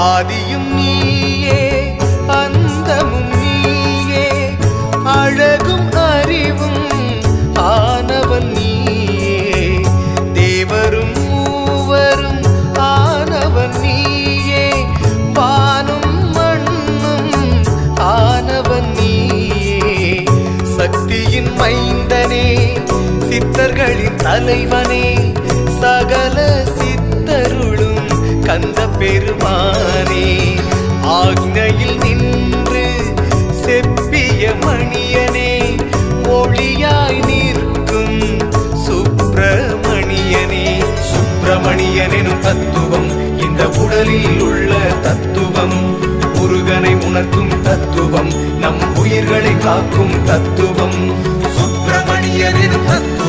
ஆதியும் நீயே அந்தமும் நீயே அழகும் அறிவும் ஆனவன் நீயே தேவரும் மூவரும் ஆனவன் நீயே வானும் மண்ணும் ஆனவன் நீயே சக்தியின் மைந்தனே சித்தர்களின் தலைவனே சகல சித்தருளும் கந்த பெருமானே ஆக்ஞையில் நின்று செப்பிய மணியனே ஒளியாய் நிற்கும் சுப்பிரமணியனே சுப்பிரமணியனும் தத்துவம் இந்த உடலில் உள்ள தத்துவம் முருகனை உணர்த்தும் தத்துவம் நம் உயிர்களை காக்கும் தத்துவம் சுப்பிரமணியனும் தத்துவம்